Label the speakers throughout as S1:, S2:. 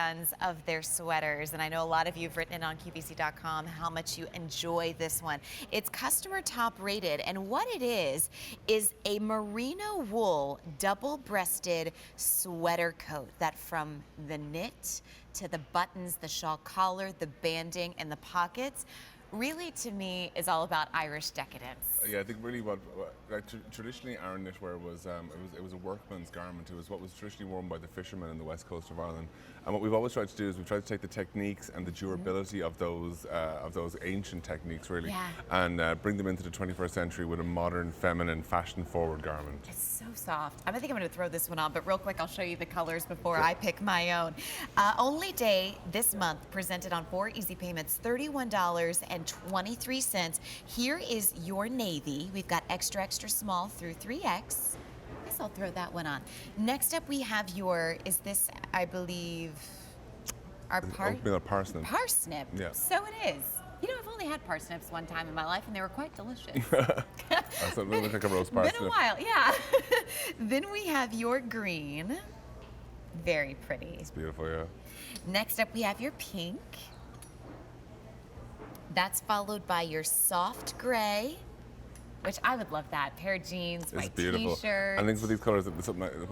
S1: fans of their sweaters, and I know a lot of you have written it on QVC.com how much you enjoy this one. It's customer top rated, and what it is a merino wool double-breasted sweater coat that from the knit to the buttons, the shawl collar, the banding, and the pockets, really, to me, is all about Irish decadence.
S2: Yeah, I think really what traditionally Aran knitwear was, it was a workman's garment. It was what was traditionally worn by the fishermen in the west coast of Ireland. And what we've always tried to do is we've tried to take the techniques and the durability of those ancient techniques, really, and bring them into the 21st century with a modern, feminine, fashion-forward garment.
S1: It's so soft. I think I'm going to throw this one on, but real quick, I'll show you the colors before I pick my own. Only day this month, presented on 4 easy payments, $31.23. Here is your navy. We've got extra, extra small through 3X. I guess I'll throw that one on. Next up, we have your, is this, I believe, our
S2: parsnip.
S1: Parsnip.
S2: Yeah.
S1: So it is. You know, I've only had parsnips one time in my life, and they were quite delicious.
S2: So it looks like a roast parsnip.
S1: Been a while, yeah. Then we have your green. Very pretty.
S2: It's beautiful, yeah.
S1: Next up, we have your pink. That's followed by your soft gray, which I would love that. Pair of jeans, my t-shirt.
S2: I think for these colors,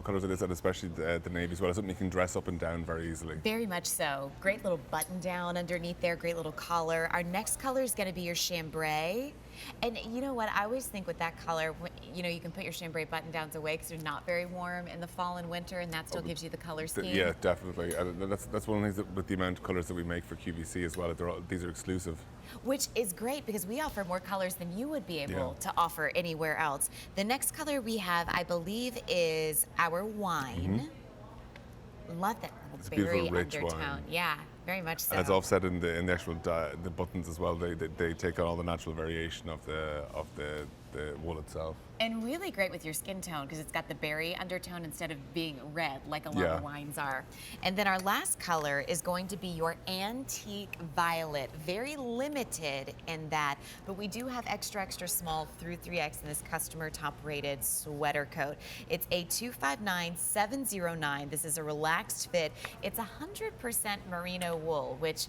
S2: colors like this, and especially the navy as well, it's something you can dress up and down very easily.
S1: Very much so. Great little button down underneath there, great little collar. Our next color is going to be your chambray. And you know what? I always think with that color, you know, you can put your chambray button downs away because they're not very warm in the fall and winter, and that still gives you the color scheme.
S2: Yeah, definitely. That's one of the things with the amount of colors that we make for QVC as well. These are exclusive.
S1: Which is great because we offer more colors than you would be able to offer anywhere else. The next color we have, I believe, is our wine. Love that little berry undertone. Wine. Yeah, very much so.
S2: And it's offset in the actual the buttons as well. They take on all the natural variation of the wool itself.
S1: And really great with your skin tone because it's got the berry undertone instead of being red like a lot of wines are. And then our last color is going to be your antique violet. Very limited in that, but we do have extra, extra small through 3X in this customer top rated sweater coat. It's a 259709. This is a relaxed fit. It's 100% merino wool, which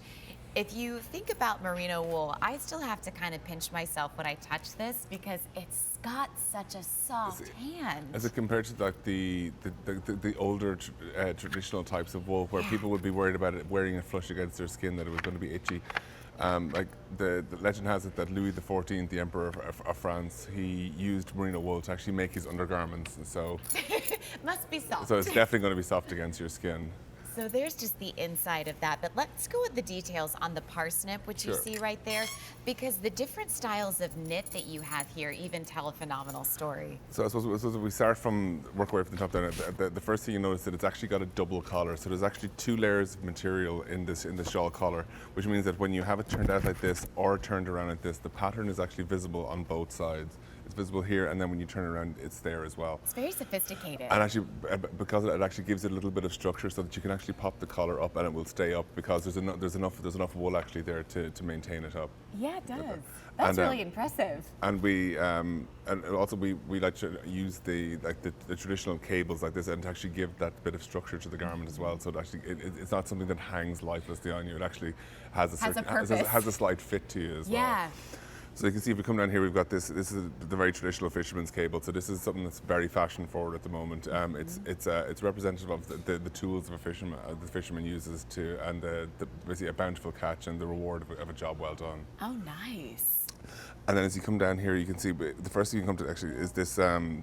S1: if you think about merino wool, I still have to kind of pinch myself when I touch this because it's got such a soft hand.
S2: As it compared to like the older traditional types of wool where people would be worried about it wearing it flush against their skin, that it was going to be itchy. Like the legend has it that Louis XIV, the Emperor of France, he used merino wool to actually make his undergarments, and so
S1: must be soft.
S2: So it's definitely going to be soft against your skin.
S1: So there's just the inside of that, but let's go with the details on the parsnip, which you see right there, because the different styles of knit that you have here even tell a phenomenal story.
S2: So I suppose we start from work away from the top down. The first thing you notice that it's actually got a double collar. So there's actually 2 layers of material in the shawl collar, which means that when you have it turned out like this or turned around like this, the pattern is actually visible on both sides. It's visible here, and then when you turn around, it's there as well.
S1: It's very sophisticated.
S2: And actually, because it actually gives it a little bit of structure, so that you can actually pop the collar up and it will stay up because there's enough wool actually there to maintain it up.
S1: Yeah, it does. That's really impressive.
S2: And we also like to use the traditional cables like this and to actually give that bit of structure to the garment as well. So it actually it's not something that hangs lifelessly on you. It actually has a slight fit to you as well. Yeah. So you can see if we come down here, we've got this. This is the very traditional fisherman's cable. So this is something that's very fashion forward at the moment. It's representative of the tools of the fisherman uses to, and basically a bountiful catch and the reward of a job well done.
S1: Oh, nice.
S2: And then as you come down here, you can see the first thing you come to actually is this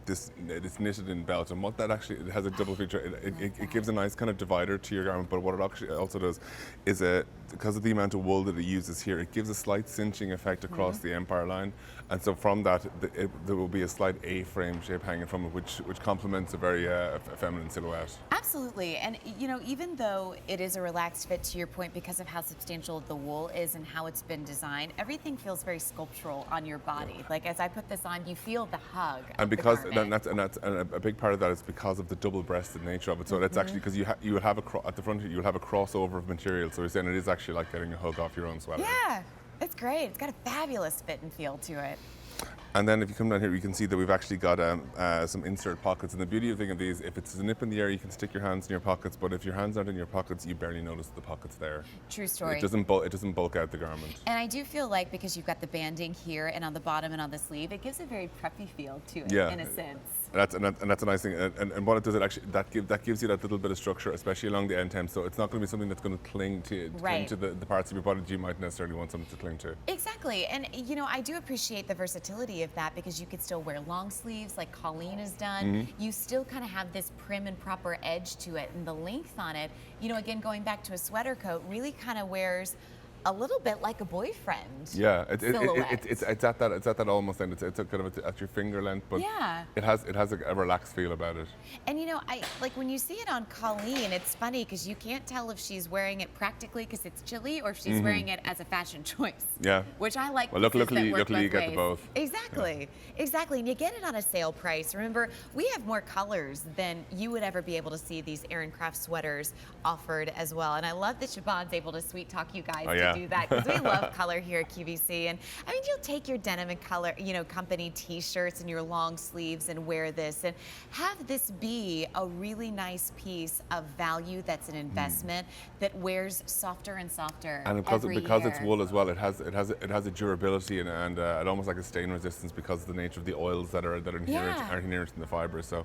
S2: this knitted in belt, and what that actually, it has a double feature. It gives a nice kind of divider to your garment, but what it actually also does is because of the amount of wool that it uses here, it gives a slight cinching effect across the empire line, and so from that there will be a slight A-frame shape hanging from it, which complements a very feminine silhouette.
S1: Absolutely, and you know, even though it is a relaxed fit, to your point, because of how substantial the wool is and how it's been designed, everything feels very sculptural on your body. Like as I put this on, you feel the hug.
S2: And because and a big part of that is because of the double-breasted nature of it. So that's actually because you will have at the front, you'll have a crossover of material. So we're saying it is actually like getting a hug off your own sweater.
S1: Yeah, it's great. It's got a fabulous fit and feel to it.
S2: And then if you come down here, you can see that we've actually got some insert pockets. And the beauty of the thing of these, if it's a nip in the air, you can stick your hands in your pockets. But if your hands aren't in your pockets, you barely notice the pockets there.
S1: True story.
S2: It doesn't bulk out the garment.
S1: And I do feel like because you've got the banding here and on the bottom and on the sleeve, it gives a very preppy feel to it, in a sense.
S2: And that's a nice thing. And what it does, it actually that gives you that little bit of structure, especially along the end hem. So it's not going to be something that's going to cling to the parts of your body that you might necessarily want something to cling to.
S1: Exactly. And you know, I do appreciate the versatility of that because you could still wear long sleeves like Colleen has done. You still kind of have this prim and proper edge to it, and the length on it, you know, again going back to a sweater coat, really kind of wears a little bit like a boyfriend.
S2: Yeah, it's at that almost end. It's kind of at your finger length, but it has a relaxed feel about it.
S1: And you know, I like when you see it on Colleen, it's funny because you can't tell if she's wearing it practically because it's chilly or if she's wearing it as a fashion choice.
S2: Yeah.
S1: Which I like.
S2: Well, luckily you get the both.
S1: Exactly. Yeah. Exactly. And you get it on a sale price. Remember, we have more colors than you would ever be able to see these Aran Craft sweaters offered as well. And I love that Siobhan's able to sweet talk you guys to do that because we love color here at QVC. And I mean, you'll take your denim and color, you know, company t-shirts and your long sleeves and wear this and have this be a really nice piece of value that's an investment that wears softer and softer.
S2: And because it's wool as well, it has a durability and almost like a stain resistance because of the nature of the oils that are inherent in the fibers. So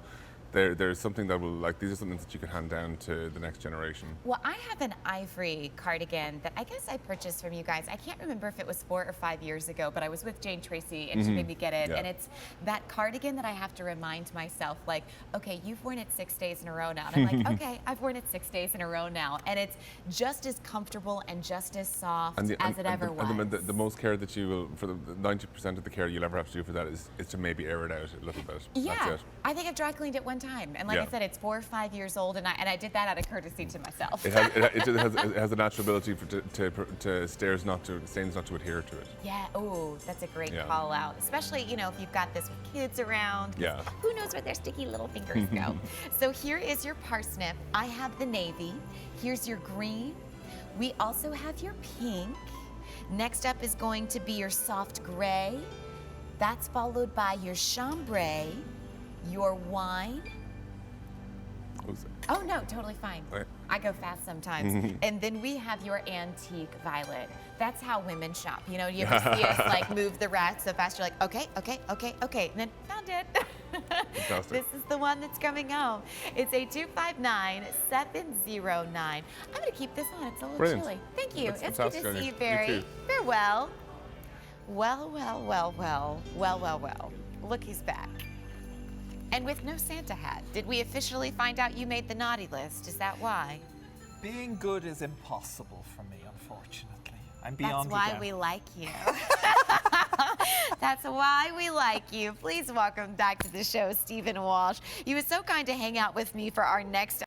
S2: there's something that will, like, these are something that you can hand down to the next generation.
S1: Well, I have an ivory cardigan that I guess I purchased from you guys. I can't remember if it was 4 or 5 years ago, but I was with Jane Tracy and she made me get it. And it's that cardigan that I have to remind myself, like, okay, you've worn it 6 days in a row now. And I'm like, okay, I've worn it 6 days in a row now. And it's just as comfortable and just as soft as it ever was.
S2: And the most care that you will, for the 90% of the care you'll ever have to do for that is to maybe air it out a little bit.
S1: Yeah,
S2: that's it.
S1: I think I've dry cleaned it one time. And like I said, it's 4 or 5 years old, and I did that out of courtesy to myself.
S2: It has a natural ability to stains not to adhere to it.
S1: Yeah. Oh, that's a great call out. Especially, you know, if you've got this with kids around.
S2: Yeah.
S1: Who knows where their sticky little fingers go? So here is your parsnip. I have the navy. Here's your green. We also have your pink. Next up is going to be your soft gray. That's followed by your chambray, your wine. Oh no, totally fine.
S2: Right.
S1: I go fast sometimes. And then we have your antique violet. That's how women shop. You know, you ever see us like move the rack so fast, you're like, okay. And then found it.
S2: Fantastic.
S1: This is the one that's coming home. It's a 259709. I'm gonna keep this on, it's a little chilly. Thank you. It's good to see you, Barry. Farewell. Well. Look, he's back. And with no Santa hat. Did we officially find out you made the naughty list? Is that why?
S3: Being good is impossible for me, unfortunately. I'm beyond
S1: That's why we like you. That's why we like you. Please welcome back to the show, Stephen Walsh. You were so kind to hang out with me for our next